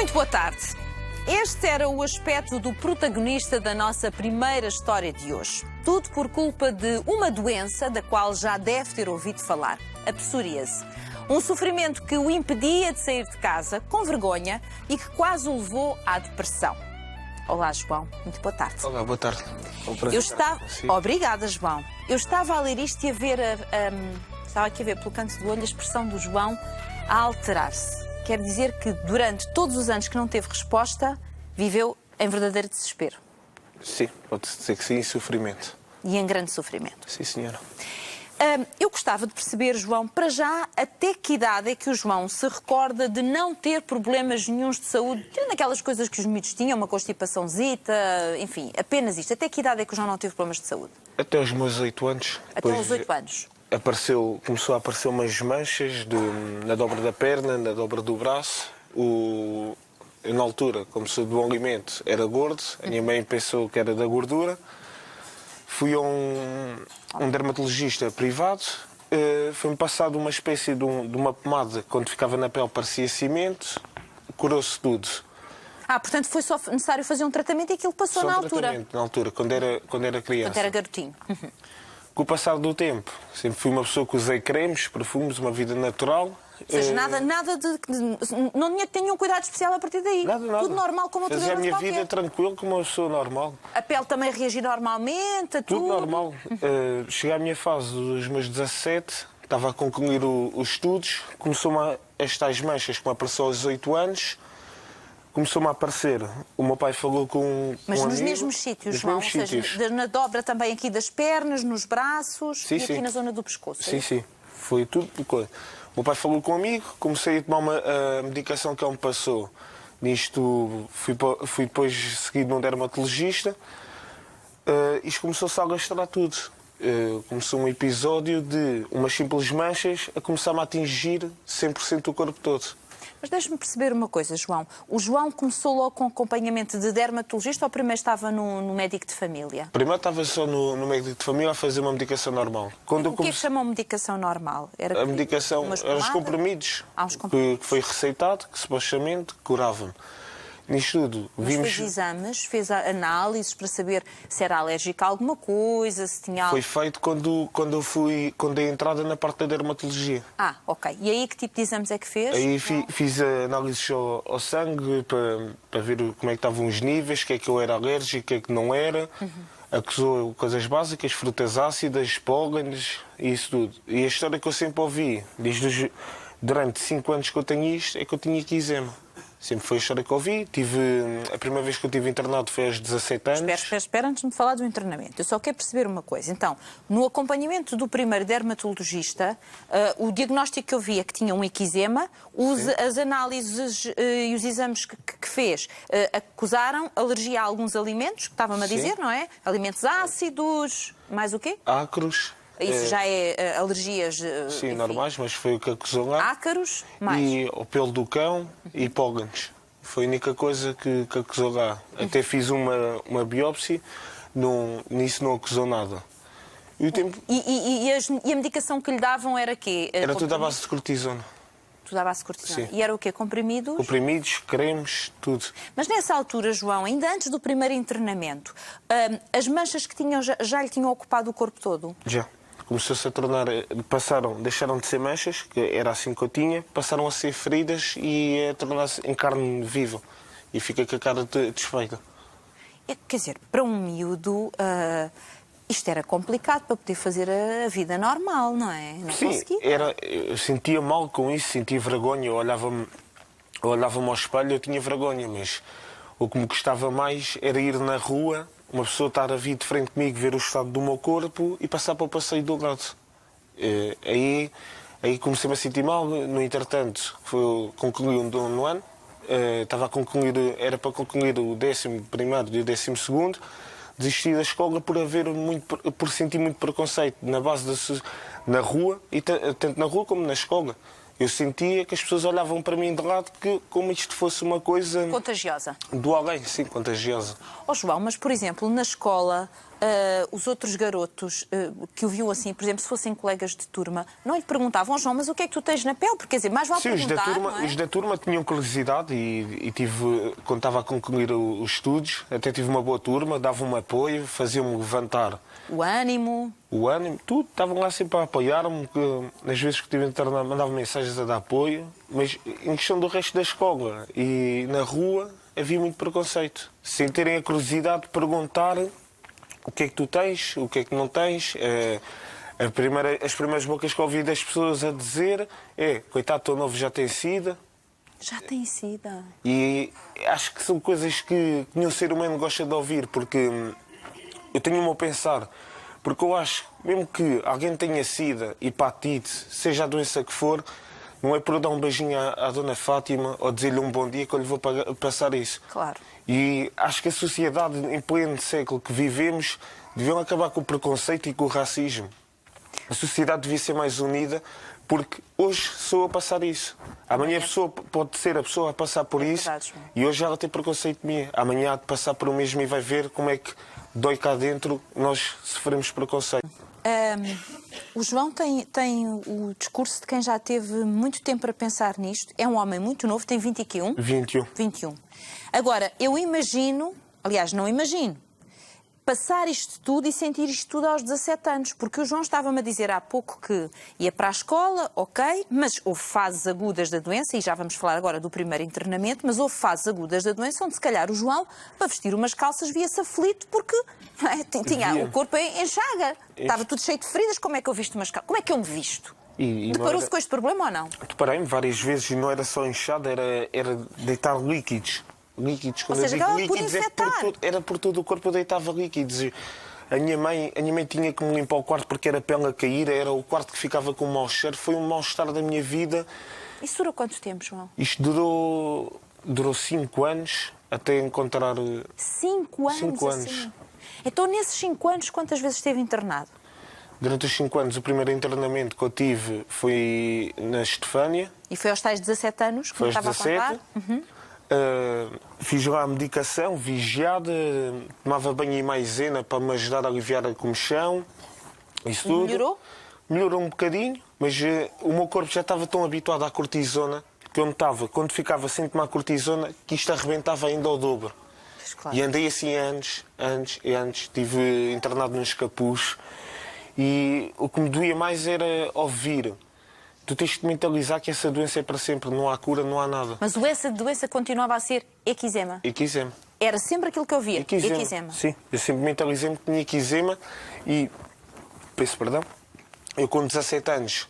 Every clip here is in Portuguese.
Muito boa tarde. Este era o aspecto do protagonista da nossa primeira história de hoje. Tudo por culpa de uma doença da qual já deve ter ouvido falar, a psoríase. Um sofrimento que o impedia de sair de casa, com vergonha, e que quase o levou à depressão. Olá, João. Muito boa tarde. Olá, boa tarde. Obrigada, João. Eu estava a ler isto e a ver, estava aqui a ver pelo canto do olho a expressão do João a alterar-se. Quer dizer que durante todos os anos que não teve resposta, viveu em verdadeiro desespero. Sim, pode-se dizer que sim, em sofrimento. E em grande sofrimento. Sim, senhora. Eu gostava de perceber, João, para já, até que idade é que o João se recorda de não ter problemas nenhuns de saúde, tirando aquelas coisas que os miúdos tinham, uma constipaçãozita, enfim, apenas isto. Até que idade é que o João não teve problemas de saúde? Até aos meus 8 anos. Até aos 8 anos. Começou a aparecer umas manchas na dobra da perna, na dobra do braço. Eu, na altura, como sou do alimento, era gordo. A minha mãe pensou que era da gordura. Fui a um dermatologista privado. Foi-me passado uma espécie de uma pomada. Quando ficava na pele parecia cimento. Curou-se tudo. Portanto foi só necessário fazer um tratamento e aquilo passou na altura. Na altura, quando era criança. Quando era garotinho. Com o passar do tempo, sempre fui uma pessoa que usei cremes, perfumes, uma vida natural. Ou seja, nada de... Não tinha que ter nenhum cuidado especial a partir daí. Nada. Tudo normal, como outra Fazia a minha qualquer. vida tranquilo, como uma pessoa normal. A pele também reagir normalmente, a tudo? Tudo normal. Cheguei à minha fase dos meus 17, estava a concluir os estudos, começou-me as tais manchas que me apareceu aos 18 anos. Começou-me a aparecer. O meu pai falou com Mas um nos amigo, mesmos sítios, nos João? mesmos Ou seja, sítios. na dobra também aqui das pernas, nos braços e aqui na zona do pescoço? Sim. Foi tudo. O meu pai falou com um amigo, comecei a tomar a medicação que ele me passou. Nisto fui depois seguido num dermatologista. Isto começou-se a alastrar tudo. Começou um episódio de umas simples manchas a começar-me a atingir 100% do corpo todo. Mas deixe-me perceber uma coisa, João. O João começou logo com acompanhamento de dermatologista ou primeiro estava no médico de família? Primeiro estava só no médico de família a fazer uma medicação normal. O que é que chamam medicação normal? A medicação eram os comprimidos que foi receitado, que supostamente curava-me. Nisto tudo, vimos... fez exames, fez análises para saber se era alérgico a alguma coisa, se tinha algo... Foi feito quando dei entrada na parte da dermatologia. Ok. E aí que tipo de exames é que fez? Aí fiz análises ao sangue para ver como é que estavam os níveis, o que é que eu era alérgico, o que é que não era. Acusou coisas básicas, frutas ácidas, pólenes e isso tudo. E a história que eu sempre ouvi, durante 5 anos que eu tenho isto, é que eu tinha eczema. Sempre foi a história que ouvi. A primeira vez que eu estive internado foi aos 17 anos. Espera, antes de me falar do internamento. Eu só quero perceber uma coisa. Então, no acompanhamento do primeiro dermatologista, o diagnóstico que eu vi é que tinha um eczema, as análises e os exames que fez acusaram alergia a alguns alimentos, que estava-me a dizer, não é? Alimentos ácidos, mais o quê? Ácaros. Isso já é alergias... Sim, normais, mas foi o que acusou lá. Ácaros, mais? E o pelo do cão e pólenes. Foi a única coisa que acusou lá. Até fiz uma biópsia, nisso não acusou nada. E, a medicação que lhe davam era quê? Era tudo à base de cortisona. Tudo à base de cortisona. Sim. E era o quê? Comprimidos? Comprimidos, cremes, tudo. Mas nessa altura, João, ainda antes do primeiro internamento, as manchas que tinham já lhe tinham ocupado o corpo todo? Já. Começou-se a tornar... Deixaram de ser manchas, que era assim que eu tinha, passaram a ser feridas e a tornar-se em carne viva. E fica com a cara desfeita. Quer dizer, para um miúdo, isto era complicado para poder fazer a vida normal, não é? Não sim, eu sentia mal com isso, sentia vergonha. Eu olhava-me ao espelho, eu tinha vergonha, mas o que me gostava mais era ir na rua, uma pessoa estar a vir de frente comigo, ver o estado do meu corpo e passar para o passeio do lado. Aí comecei-me a sentir mal. No entretanto, concluí um nono ano. Era para concluir o 11º e o 12º. Desisti da escola por sentir muito preconceito na rua, e tanto na rua como na escola. Eu sentia que as pessoas olhavam para mim de lado como isto fosse uma coisa... Contagiosa. Do além, sim, contagiosa. João, mas por exemplo, na escola, os outros garotos que o viam assim, por exemplo, se fossem colegas de turma, não lhe perguntavam: oh, João, mas o que é que tu tens na pele? Porque, quer dizer, mais vale perguntar, não é? Os da turma tinham curiosidade e tive, quando estava a concluir os estudos, até tive uma boa turma, davam-me apoio, faziam-me levantar. O ânimo, Tudo. Estavam lá sempre a apoiar-me. Nas vezes que estive internado, mandavam mensagens a dar apoio. Mas em questão do resto da escola e na rua, havia muito preconceito. Sem terem a curiosidade de perguntar o que é que tu tens, o que é que não tens. As primeiras bocas que ouvi das pessoas a dizer é: coitado, teu novo já tem sida. já tem sido. E acho que são coisas que nenhum ser humano gosta de ouvir, porque eu tenho o meu pensar. Porque eu acho que mesmo que alguém tenha sida, hepatite, seja a doença que for, não é por eu dar um beijinho à Dona Fátima ou dizer-lhe um bom dia que eu lhe vou passar isso. Claro. E acho que a sociedade, em pleno século que vivemos, deviam acabar com o preconceito e com o racismo. A sociedade devia ser mais unida, porque hoje sou eu a passar isso. Amanhã a pessoa pode ser a pessoa a passar por isso e hoje ela tem preconceito de mim. Amanhã há de passar por o mesmo e vai ver como é que dói cá dentro, nós sofremos preconceito. O João tem o discurso de quem já teve muito tempo para pensar nisto. É um homem muito novo, tem 21? 21. Agora, eu imagino, aliás, não imagino, passar isto tudo e sentir isto tudo aos 17 anos. Porque o João estava-me a dizer há pouco que ia para a escola, ok, mas houve fases agudas da doença, e já vamos falar agora do primeiro internamento, mas houve fases agudas da doença onde, se calhar, o João, para vestir umas calças, via-se aflito porque tinha o corpo em chaga. Estava tudo cheio de feridas. Como é que eu visto umas calças? Como é que eu me visto? Deparou-se com este problema ou não? Deparei-me várias vezes e não era só inchada, era deitar líquidos. Ou seja, acabava por infectar. Era por todo o corpo, eu deitava líquidos. A minha mãe tinha que me limpar o quarto porque era pele a cair, era o quarto que ficava com um mau cheiro. Foi um mal-estar da minha vida. Isso durou quanto tempo, João? Isto durou 5 anos até encontrar... 5 anos? 5 anos. Assim. Então, nesses 5 anos, quantas vezes esteve internado? Durante os 5 anos, o primeiro internamento que eu tive foi na Estefânia. E foi aos tais 17 anos que me estava a contar? Fiz lá a medicação, vigiada, tomava banho em maisena para me ajudar a aliviar a comichão. Isso tudo. Melhorou? Melhorou um bocadinho, mas o meu corpo já estava tão habituado à cortisona que eu notava, quando ficava sem tomar cortisona, que isto arrebentava ainda ao dobro. Claro. E andei assim anos. Estive internado nos capuz. E o que me doía mais era ouvir: tu tens de mentalizar que essa doença é para sempre, não há cura, não há nada. Mas essa doença continuava a ser eczema? Eczema. Era sempre aquilo que eu via? Eczema. Sim, eu sempre mentalizei-me que tinha eczema e... Peço perdão. Eu com 17 anos,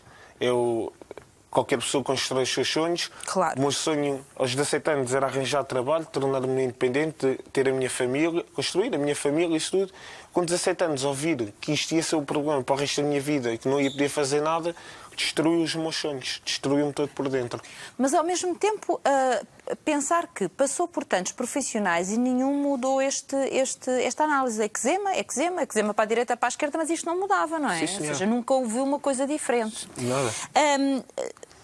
qualquer pessoa constrói os seus sonhos. Claro. O meu sonho aos 17 anos era arranjar trabalho, tornar-me independente, ter a minha família, construir a minha família, isso tudo. Com 17 anos, ouvir que isto ia ser um problema para o resto da minha vida e que não ia poder fazer nada, destruiu os meus sonhos, destruiu-me todo por dentro. Mas, ao mesmo tempo, pensar que passou por tantos profissionais e nenhum mudou esta análise. Eczema para a direita, para a esquerda, mas isto não mudava, não é? Sim, ou seja, nunca ouviu uma coisa diferente. Nada.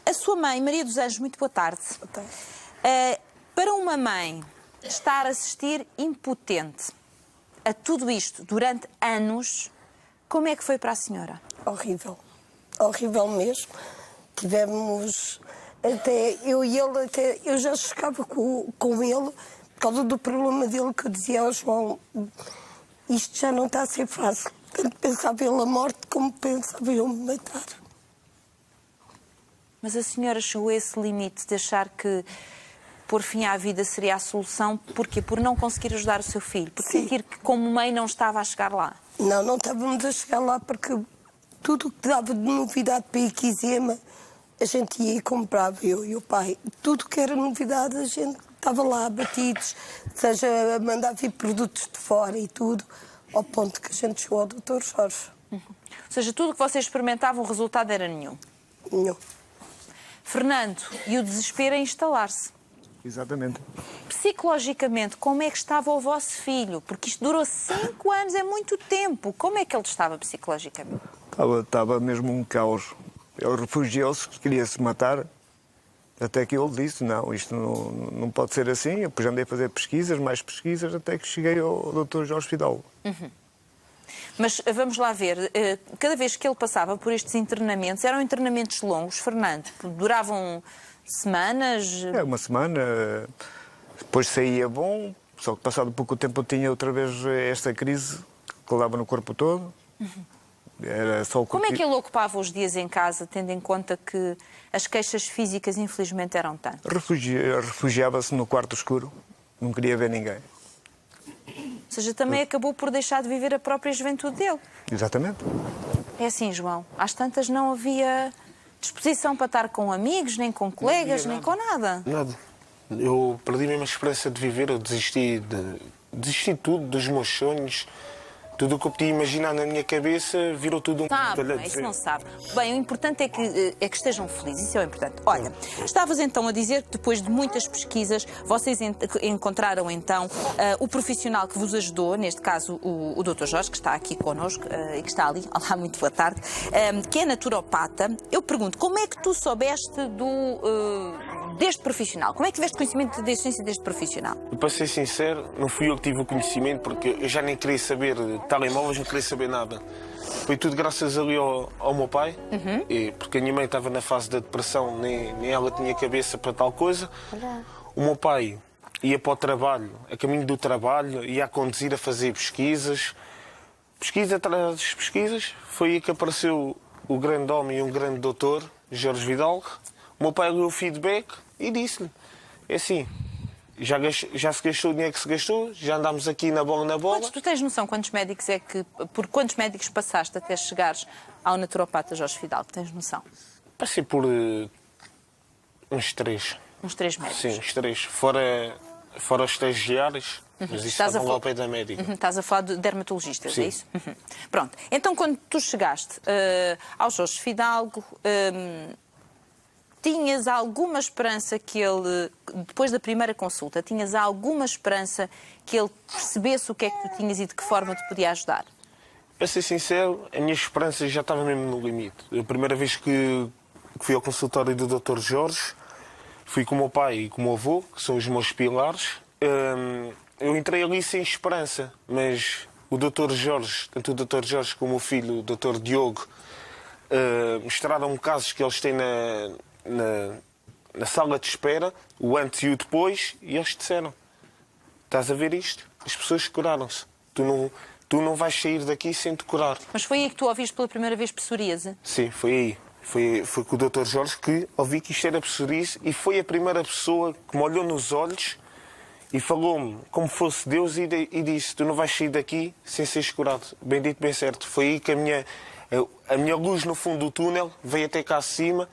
A sua mãe, Maria dos Anjos, muito boa tarde. Boa tarde. Para uma mãe estar a assistir impotente a tudo isto durante anos, como é que foi para a senhora? Horrível. Horrível mesmo. Tivemos, até eu e ele, eu já chegava com ele, por causa do problema dele, que eu dizia ao João: isto já não está a ser fácil. Tanto pensava ele a morte como pensava eu me matar. Mas a senhora chegou a esse limite de achar que pôr fim à vida seria a solução? Porquê? Por não conseguir ajudar o seu filho? Por sentir que, como mãe, não estava a chegar lá? Não estávamos a chegar lá, porque tudo o que dava de novidade para eczema, a gente ia e comprava, eu e o pai. Tudo que era novidade, a gente estava lá abatidos, seja a mandar vir produtos de fora e tudo, ao ponto que a gente chegou ao Dr. Jorge. Ou seja, tudo o que vocês experimentavam, o resultado era nenhum? Nenhum. Fernando, e o desespero em instalar-se? Exatamente. Psicologicamente, como é que estava o vosso filho? Porque isto durou 5 anos, é muito tempo. Como é que ele estava psicologicamente? Estava mesmo um caos. Ele refugiou-se, queria se matar, até que ele disse: não, isto não pode ser assim. Eu depois andei a fazer pesquisas, mais pesquisas, até que cheguei ao Dr. Jorge Fidalgo. Mas vamos lá ver, cada vez que ele passava por estes internamentos, eram internamentos longos, Fernando? Duravam semanas? Uma semana, depois saía bom, só que passado pouco tempo eu tinha outra vez esta crise que levava no corpo todo. Era só o corpo. Como é que ele ocupava os dias em casa, tendo em conta que as queixas físicas, infelizmente, eram tantas? Refugiava-se no quarto escuro, não queria ver ninguém. Ou seja, também acabou por deixar de viver a própria juventude dele. Exatamente. É assim, João, às tantas não havia disposição para estar com amigos, nem com colegas, nem com nada. Nada. Eu perdi mesmo a esperança de viver, eu desisti de tudo, dos meus sonhos. Tudo o que eu podia imaginar na minha cabeça virou tudo um Sabe, isso não sabe. Bem, o importante é que estejam felizes, isso é o importante. Olha, estavas então a dizer que depois de muitas pesquisas, vocês encontraram então o profissional que vos ajudou, neste caso o Dr. Jorge, que está aqui connosco e que está ali, olá, muito boa tarde, que é naturopata. Eu pergunto, como é que tu soubeste deste profissional? Como é que tiveste conhecimento da existência deste profissional? Para ser sincero, não fui eu que tive o conhecimento, porque eu já nem queria saber de telemóveis, não queria saber nada. Foi tudo graças ali ao meu pai, porque a minha mãe estava na fase da depressão, nem ela tinha cabeça para tal coisa. O meu pai ia para o trabalho, a caminho do trabalho, ia a conduzir a fazer pesquisas. Pesquisa atrás das pesquisas, foi aí que apareceu o grande homem e um grande doutor, Jorge Vidal. O meu pai leu o feedback e disse-lhe, é assim, já se gastou o dinheiro que se gastou, já andámos aqui na bola. Tu tens noção por quantos médicos passaste até chegares ao naturopata Jorge Fidalgo? Tens noção? Passei por uns 3. Uns 3 médicos? Sim, uns 3. Fora os estagiários, mas isso estavam lá ao pé da médica. Estás a falar de dermatologistas, Sim. é isso? Pronto. Então, quando tu chegaste ao Jorge Fidalgo, tinhas alguma esperança que ele, depois da primeira consulta, tinhas alguma esperança que ele percebesse o que é que tu tinhas e de que forma te podia ajudar? Para ser sincero, a minha esperança já estava mesmo no limite. A primeira vez que fui ao consultório do Dr. Jorge, fui com o meu pai e com o meu avô, que são os meus pilares. Eu entrei ali sem esperança, mas o Dr. Jorge, tanto o Dr. Jorge como o filho, o Dr. Diogo, mostraram-me casos que eles têm na sala de espera, o antes e o depois, e eles disseram, estás a ver isto? As pessoas curaram-se. Tu não vais sair daqui sem te curar. Mas foi aí que tu ouviste pela primeira vez psoríase? Sim, foi aí. Foi com o Dr. Jorge que ouvi que isto era psoríase e foi a primeira pessoa que me olhou nos olhos e falou-me como fosse Deus e disse, tu não vais sair daqui sem seres curado. Bem dito, bem certo. Foi aí que a minha luz no fundo do túnel veio até cá acima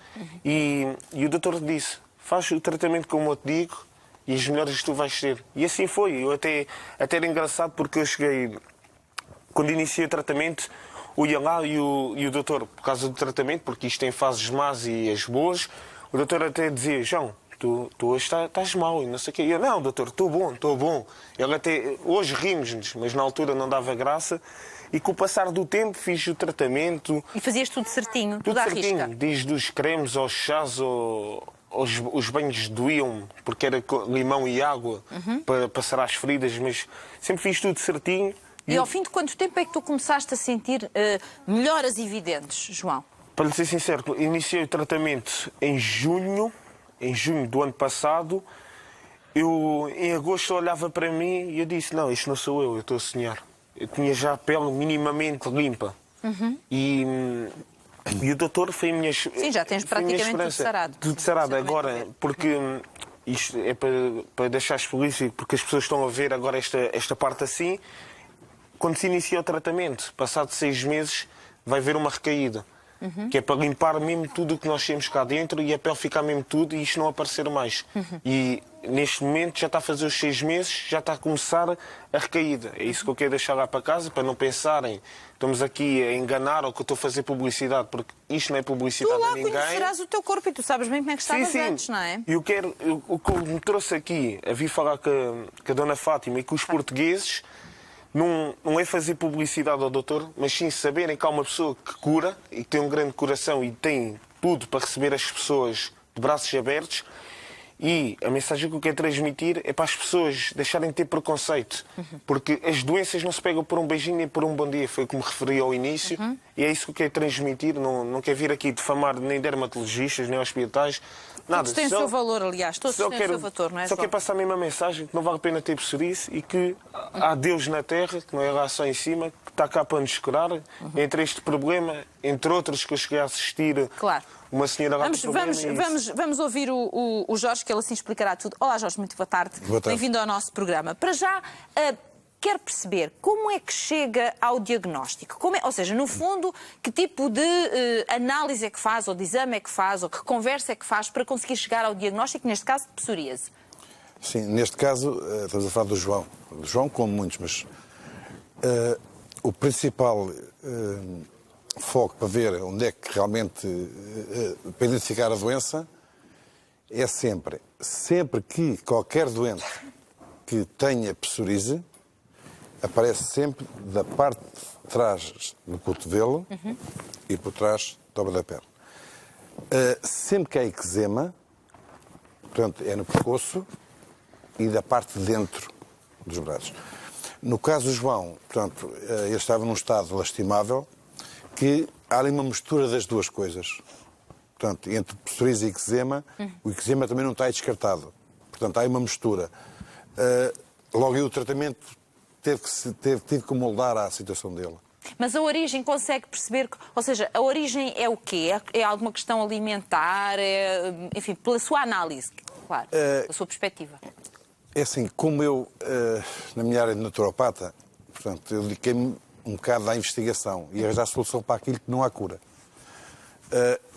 e o doutor disse, faz o tratamento como eu te digo e as melhores tu vais ter. E assim foi. Eu até era engraçado porque eu cheguei, quando iniciei o tratamento, eu ia lá e o doutor, por causa do tratamento, porque isto tem fases más e as boas, o doutor até dizia, João, tu hoje estás mau e não sei o quê. E eu, não, doutor, estou bom. Ele até, hoje rimos-nos, mas na altura não dava graça. E com o passar do tempo fiz o tratamento. E fazias tudo certinho, tudo à risca? Desde os cremes aos chás, os banhos doíam, porque era limão e água para passar às feridas, mas sempre fiz tudo certinho. E ao fim de quanto tempo é que tu começaste a sentir melhoras evidentes, João? Para lhe ser sincero, iniciei o tratamento em junho do ano passado. Eu, em agosto, olhava para mim e eu disse, não, isto não sou eu estou a sonhar. Eu tinha já a pele minimamente limpa. E o doutor foi a minha esperança. Sim, já tens praticamente tudo sarado. Tudo sarado agora, porque isto é para deixar explícito, porque as pessoas estão a ver agora esta parte assim. Quando se inicia o tratamento, passado 6 meses, vai haver uma recaída. Que é para limpar mesmo tudo o que nós temos cá dentro e a pele ficar mesmo tudo e isto não aparecer mais. E neste momento já está a fazer os 6 meses, já está a começar a recaída. É isso que eu quero deixar lá para casa, para não pensarem estamos aqui a enganar ou que eu estou a fazer publicidade, porque isto não é publicidade a ninguém. Tu lá conhecerás o teu corpo e tu sabes bem como é que estavas antes, não é? E o que me trouxe aqui a vir falar com a Dona Fátima e com os portugueses não é fazer publicidade ao doutor, mas sim saberem que há uma pessoa que cura e que tem um grande coração e tem tudo para receber as pessoas de braços abertos E a mensagem que eu quero transmitir é para as pessoas deixarem de ter preconceito. Porque as doenças não se pegam por um beijinho nem por um bom dia. Foi como referi ao início. E é isso que eu quero transmitir. Não quero vir aqui difamar nem dermatologistas, nem hospitais. Nada. Todos têm o seu valor, aliás. Todos têm o seu valor, não é, Só João? quero passar a mesma mensagem, que não vale a pena ter psoríase e que há Deus na Terra, que não é lá só em cima, que está cá para nos curar. Entre este problema, entre outros que eu cheguei a assistir... Claro. Uma senhora lá Vamos ouvir o Jorge, que ele assim explicará tudo. Olá, Jorge, muito boa tarde. Boa tarde. Bem-vindo ao nosso programa. Para já, quero perceber como é que chega ao diagnóstico. Ou seja, no fundo, que tipo de análise é que faz, ou de exame é que faz, ou que conversa é que faz para conseguir chegar ao diagnóstico, neste caso, de psoríase? Sim, neste caso, estamos a falar do João. Do João, como muitos, mas o principal foco para ver onde é que realmente, para identificar a doença, é sempre que qualquer doente que tenha psoríase, aparece sempre da parte de trás do cotovelo e por trás da dobra da perna. Sempre que há eczema, portanto, é no pescoço e da parte de dentro dos braços. No caso do João, portanto, ele estava num estado lastimável, que há ali uma mistura das duas coisas. Portanto, entre psoríase e eczema, o eczema também não está descartado. Portanto, há aí uma mistura. Logo aí o tratamento tive que moldar à situação dele. Mas a origem consegue perceber... Ou seja, a origem é o quê? É alguma questão alimentar? Enfim, pela sua análise, claro, pela sua perspectiva. É assim, como eu, na minha área de naturopata, portanto, eu dediquei-me um bocado à investigação e arranjar solução para aquilo que não há cura.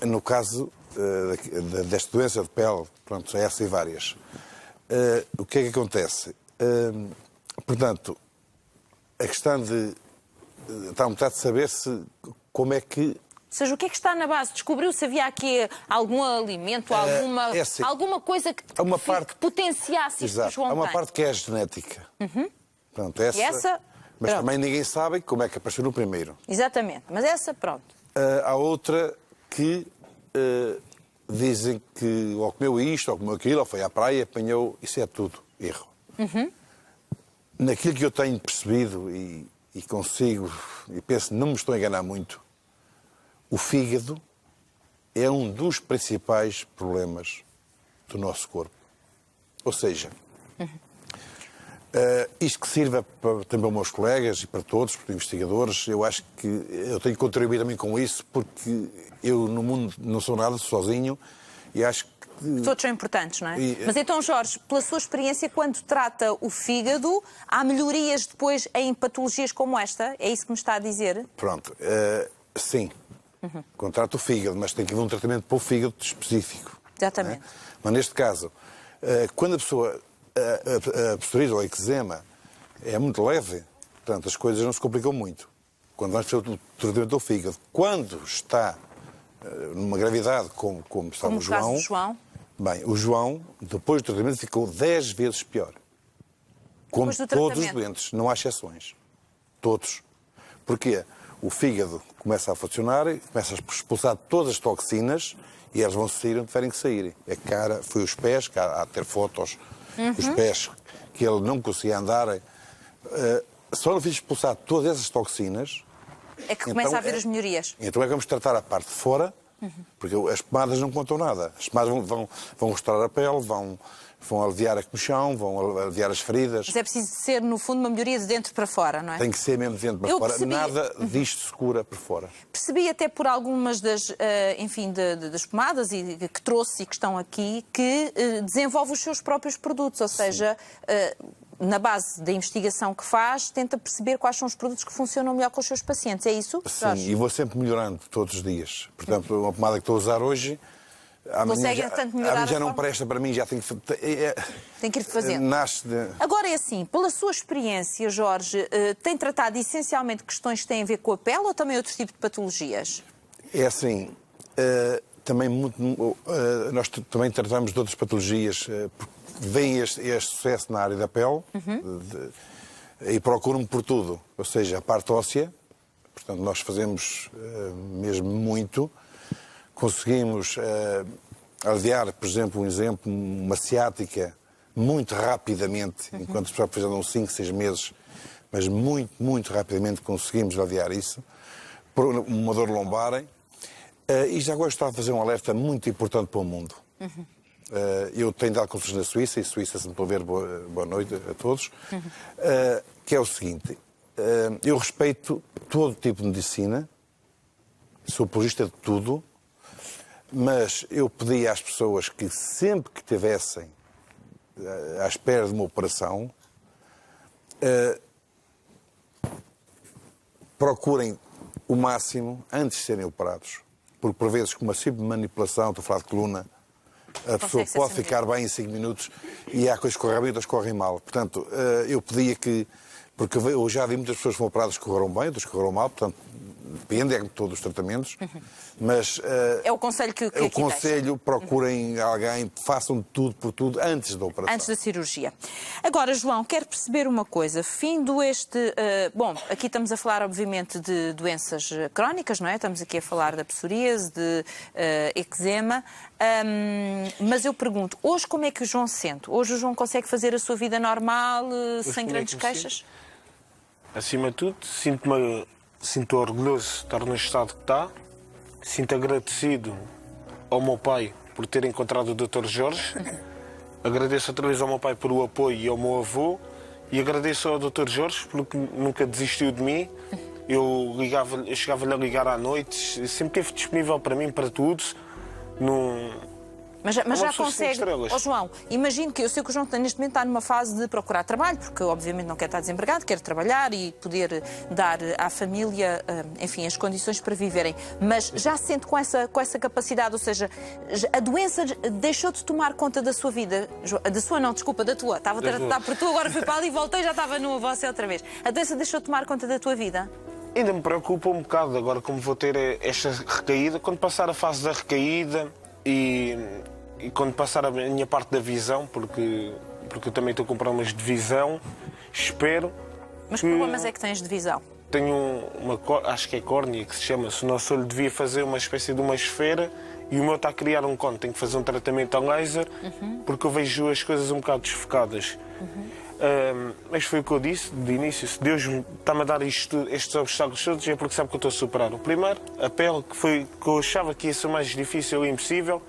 No caso desta doença de pele, pronto, essa e várias. O que é que acontece? Portanto, a questão de... Está um bocado de saber como é que... Ou seja, o que é que está na base? Descobriu se havia aqui algum alimento, alguma coisa que potenciasse isto que o João tem? Há uma parte que é a genética. Pronto, essa... Mas pronto. Também ninguém sabe como é que apareceu no primeiro. Exatamente, mas essa, pronto. Há outra que dizem que ou comeu isto, ou comeu aquilo, ou foi à praia, apanhou... Isso é tudo erro. Naquilo que eu tenho percebido e consigo, e penso que não me estou a enganar muito, o fígado é um dos principais problemas do nosso corpo. Ou seja, isto que sirva também para os meus colegas e para todos, para os investigadores, eu acho que eu tenho que contribuir também com isso, porque eu no mundo não sou nada sozinho e acho que... Todos são importantes, não é? Mas então, Jorge, pela sua experiência, quando trata o fígado, há melhorias depois em patologias como esta? É isso que me está a dizer? Pronto, sim. Quando trata o fígado, mas tem que haver um tratamento para o fígado específico. Exatamente. Não é? Mas neste caso, quando a pessoa... A psoríase ou a eczema é muito leve, portanto as coisas não se complicam muito. Quando vamos fazer o tratamento do fígado, quando está numa gravidade como estava o João, caso do João, bem, o João, depois do tratamento, ficou 10 vezes pior. Como todos os doentes, não há exceções. Todos. Porquê? O fígado começa a funcionar, começa a expulsar todas as toxinas e elas vão sair onde tiverem que sair. A cara, foi os pés, que há a ter fotos. Os pés, que ele não conseguia andar, só não fiz expulsar todas essas toxinas. É que começa a haver as melhorias. Então é que vamos tratar a parte de fora, porque as pomadas não contam nada. As pomadas vão restaurar a pele, vão aliviar a comichão, vão aliviar as feridas. Mas é preciso ser, no fundo, uma melhoria de dentro para fora, não é? Tem que ser mesmo de dentro para fora. Nada disto se cura por fora. Percebi até por algumas das pomadas que trouxe e que estão aqui, que desenvolve os seus próprios produtos, ou seja, na base da investigação que faz, tenta perceber quais são os produtos que funcionam melhor com os seus pacientes. É isso, Jorge? Sim, e vou sempre melhorando todos os dias. Portanto, uma pomada que estou a usar hoje... Conseguem tanto melhorar já não presta para mim, já tenho que... Tem que ir fazendo. Agora é assim, pela sua experiência, Jorge, tem tratado essencialmente questões que têm a ver com a pele ou também outro tipo de patologias? É assim, nós também tratamos de outras patologias, porque vem este sucesso na área da pele e procuram-me por tudo, ou seja, a parte óssea, portanto nós fazemos mesmo muito. Conseguimos aliviar, por exemplo, uma ciática muito rapidamente, enquanto as pessoas precisavam 5, 6 meses, mas muito, muito rapidamente conseguimos aliviar isso, por uma dor lombar. E já agora estava a fazer um alerta muito importante para o mundo. Eu tenho dado consultas na Suíça, e Suíça, se me puder ver, boa noite a todos, que é o seguinte: eu respeito todo tipo de medicina, sou apologista de tudo, mas eu pedi às pessoas que sempre que estivessem à espera de uma operação, procurem o máximo antes de serem operados. Porque por vezes, com uma simples manipulação, estou a falar de coluna, a pessoa pode ficar bem em 5 minutos e há coisas que correm bem e outras que correm mal. Portanto, eu pedia que... Porque eu já vi muitas pessoas que foram operadas que correram bem, outras que correram mal, portanto, depende de todos os tratamentos, mas... é o conselho que eu aconselho, procurem alguém, façam tudo por tudo antes da operação. Antes da cirurgia. Agora, João, quero perceber uma coisa. Findo este... bom, aqui estamos a falar, obviamente, de doenças crónicas, não é? Estamos aqui a falar da psoríase, de eczema, mas eu pergunto, hoje como é que o João se sente? Hoje o João consegue fazer a sua vida normal, sem grandes queixas? Acima de tudo, sinto orgulhoso de estar no estado que está. Sinto agradecido ao meu pai por ter encontrado o Dr. Jorge. Agradeço outra vez ao meu pai por o apoio e ao meu avô. E agradeço ao Dr. Jorge porque nunca desistiu de mim. Eu chegava-lhe a ligar à noite. Sempre esteve disponível para mim, para tudo. Mas já consegue... João, imagino que eu sei que o João neste momento está numa fase de procurar trabalho, porque obviamente não quer estar desempregado, quer trabalhar e poder dar à família, enfim, as condições para viverem. Mas já se sente com essa capacidade, ou seja, a doença deixou de tomar conta da sua vida? Da sua não, desculpa, da tua. Estava a tratar por tu, agora fui para ali e voltei e já estava no você outra vez. A doença deixou de tomar conta da tua vida? Ainda me preocupa um bocado agora como vou ter esta recaída. Quando passar a fase da recaída e quando passar a minha parte da visão, porque eu também estou com problemas de visão, espero... Mas que problemas é que tens de visão? Tenho acho que é córnea, que se chama. Se o nosso olho devia fazer uma espécie de uma esfera e o meu está a criar um cone. Tenho que fazer um tratamento a laser, porque eu vejo as coisas um bocado desfocadas. Mas foi o que eu disse de início: se Deus está-me a dar estes obstáculos todos, é porque sabe que eu estou a superar. O primeiro, a pele, que eu achava que ia ser mais difícil e impossível,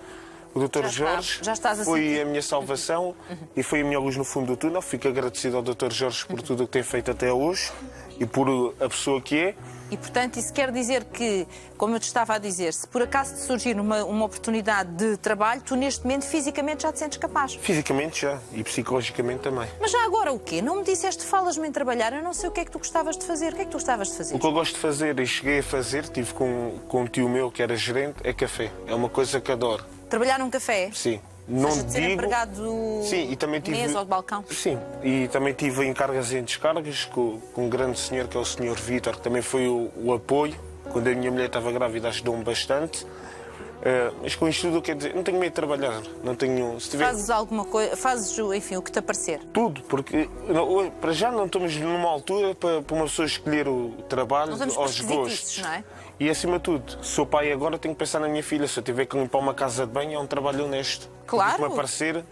o Dr. Jorge foi a minha salvação e foi a minha luz no fundo do túnel. Fico agradecido ao Dr. Jorge por tudo o que tem feito até hoje e por a pessoa que é. E, portanto, isso quer dizer que, como eu te estava a dizer, se por acaso te surgir uma oportunidade de trabalho, tu neste momento fisicamente já te sentes capaz? Fisicamente já, e psicologicamente também. Mas já agora o quê? Não me disseste, falas-me em trabalhar, eu não sei o que é que tu gostavas de fazer. O que é que tu gostavas de fazer? O que eu gosto de fazer, e cheguei a fazer, tive com um tio meu que era gerente, é café. É uma coisa que adoro. Trabalhar num café? Sim. Não digo... ser empregado de mesa ou de balcão? Sim, e também tive encargas e descargas com um grande senhor, que é o Sr. Vítor, que também foi o apoio. Quando a minha mulher estava grávida, ajudou-me bastante. Mas com isto tudo, quer dizer, não tenho medo de trabalhar. Não tenho... Fazes alguma coisa, fazes, enfim, o que te aparecer? Tudo, porque para já não estamos numa altura para uma pessoa escolher o trabalho aos gostos. Não é? E acima de tudo, sou pai agora, tenho que pensar na minha filha. Se eu tiver que limpar uma casa de banho, é um trabalho honesto. Claro. Me aparecer.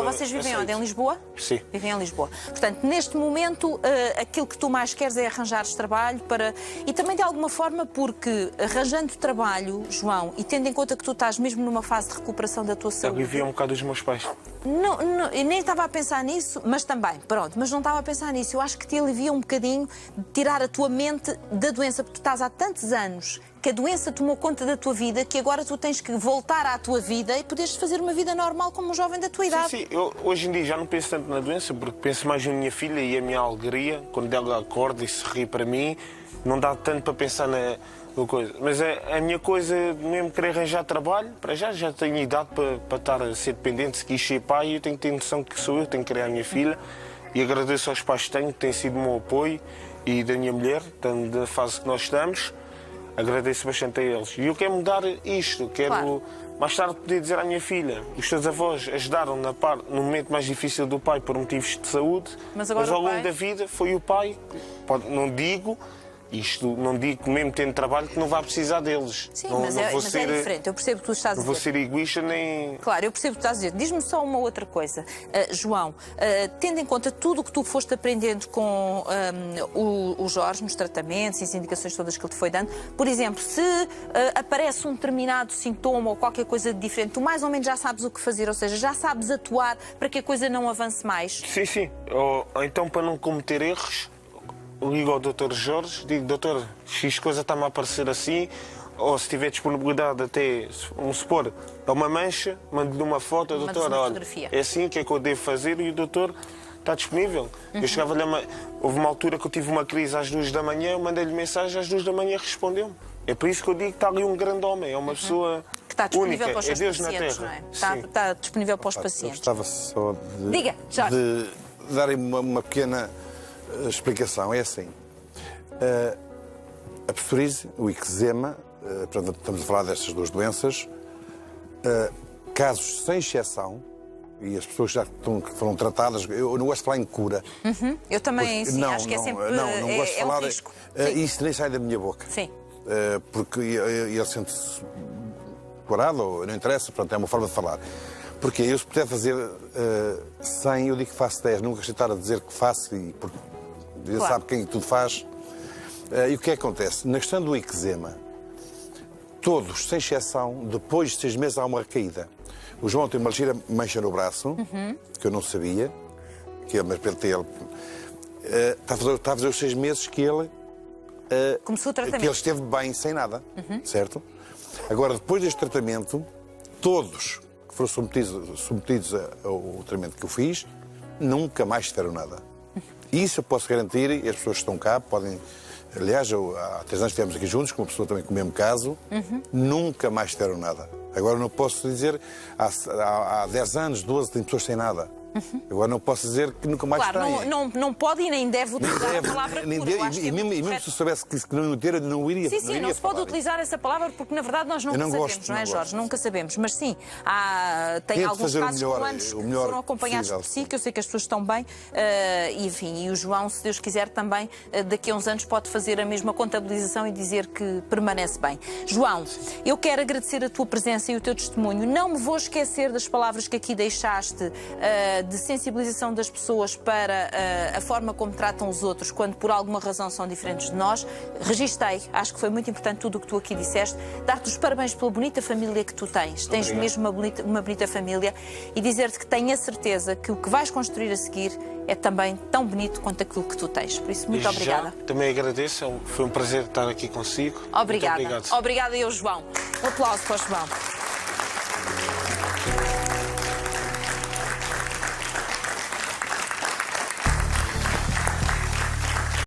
Vocês vivem onde? Em Lisboa? Sim. Vivem em Lisboa. Portanto, neste momento, aquilo que tu mais queres é arranjares trabalho para... E também, de alguma forma, porque arranjando trabalho, João, e tendo em conta que tu estás mesmo numa fase de recuperação da tua saúde... Alivia um bocado os meus pais. Não, eu nem estava a pensar nisso, mas também, pronto, mas não estava a pensar nisso. Eu acho que te alivia um bocadinho de tirar a tua mente da doença, porque tu estás há tantos anos que a doença tomou conta da tua vida, que agora tu tens que voltar à tua vida e poderes fazer uma vida normal como um jovem da tua idade. Sim, eu hoje em dia já não penso tanto na doença, porque penso mais na minha filha e a minha alegria, quando ela acorda e sorri para mim, não dá tanto para pensar na coisa. Mas a minha coisa, mesmo querer arranjar trabalho, para já tenho idade para estar a ser dependente, se quis ser pai, eu tenho que ter noção que sou eu, tenho que criar a minha filha, e agradeço aos pais que tenho, que têm sido o meu apoio, e da minha mulher, tanto da fase que nós estamos. Agradeço bastante a eles. E eu quero mudar isto. Quero mais tarde poder dizer à minha filha: os teus avós ajudaram no momento mais difícil do pai por motivos de saúde, mas ao longo da vida foi o pai, não digo Isto não digo que mesmo tendo trabalho que não vá precisar deles. Sim, não, mas, não é, vou mas ser, é diferente. Eu percebo o que tu estás a não vou dizer. ser egoísta nem... Claro, eu percebo o que estás a dizer. Diz-me só uma outra coisa. João, tendo em conta tudo o que tu foste aprendendo com o Jorge nos tratamentos e as indicações todas que ele te foi dando, por exemplo, se aparece um determinado sintoma ou qualquer coisa de diferente, tu mais ou menos já sabes o que fazer, ou seja, já sabes atuar para que a coisa não avance mais? Sim, sim. Ou então, para não cometer erros, ligo ao Dr. Jorge, digo, doutor, X coisa está-me a aparecer assim, ou se tiver disponibilidade até, vamos supor, é uma mancha, mando-lhe uma foto, doutor, uma olha, fotografia. é assim, o que é que eu devo fazer? E o doutor está disponível. Eu chegava-lhe houve uma altura que eu tive uma crise às 2 da manhã, eu mandei-lhe mensagem, às 2 da manhã respondeu-me. É por isso que eu digo que está ali um grande homem, é uma pessoa Que está disponível única, para os é seus Deus na pacientes, Terra. não é? Está disponível para os Eu pacientes. gostava só Diga, Jorge. de darem uma pequena explicação. É assim, a psoríase, o eczema, portanto, estamos a falar destas duas doenças, casos sem exceção, e as pessoas que foram tratadas, eu não gosto de falar em cura. Eu também, porque- sim, não, acho que é não, sempre não gosto de é um falar, risco. Sim. isso nem sai da minha boca. Sim. Porque ele sente-se curado, ou não interessa, portanto, é uma forma de falar. Porque eu, se puder fazer 100, eu digo que faço 10. Nunca estar a dizer que faço, e porque Deus Claro. sabe quem tudo faz. E o que é que acontece? Na questão do eczema, todos, sem exceção, depois de 6 meses há uma recaída. O João tem uma ligeira mancha no braço, que eu não sabia, mas ele está a fazer os 6 meses que ele Começou o que ele tratamento. esteve bem, sem nada, certo? Agora, depois deste tratamento, todos que foram submetidos ao tratamento que eu fiz, nunca mais tiveram nada. Isso eu posso garantir, e as pessoas que estão cá podem... Aliás, há 3 anos estivemos aqui juntos, com uma pessoa também com o mesmo caso, nunca mais tiveram nada. Agora não posso dizer, há 10 anos, 12, tem pessoas sem nada. Agora não posso dizer que nunca mais Claro, têm. não pode e nem deve utilizar a palavra Nem cura. Eu acho que é e muito mesmo se correto. eu soubesse que não ia ter, eu não iria. Sim, sim, não iria se pode falar. utilizar essa palavra porque, na verdade, nós nunca Eu não sabemos, gosto, não é, não Jorge? gosto. Nunca sabemos. Mas sim, tem Tento alguns fazer o casos melhor- colanos o que melhor foram acompanhados possível, por si, sim. que eu sei que as pessoas estão bem. Enfim, e o João, se Deus quiser, também daqui a uns anos pode fazer a mesma contabilização e dizer que permanece bem. João, eu quero agradecer a tua presença e o teu testemunho. Não me vou esquecer das palavras que aqui deixaste de sensibilização das pessoas para a forma como tratam os outros quando por alguma razão são diferentes de nós. Registrei, acho que foi muito importante tudo o que tu aqui disseste. Dar-te os parabéns pela bonita família que tu tens. Tens mesmo uma bonita família e dizer-te que tenho a certeza que o que vais construir a seguir é também tão bonito quanto aquilo que tu tens. Por isso, muito Já obrigada. também agradeço, foi um prazer estar aqui consigo. Obrigada. Muito obrigado. Obrigada eu, João. Um aplauso para o João.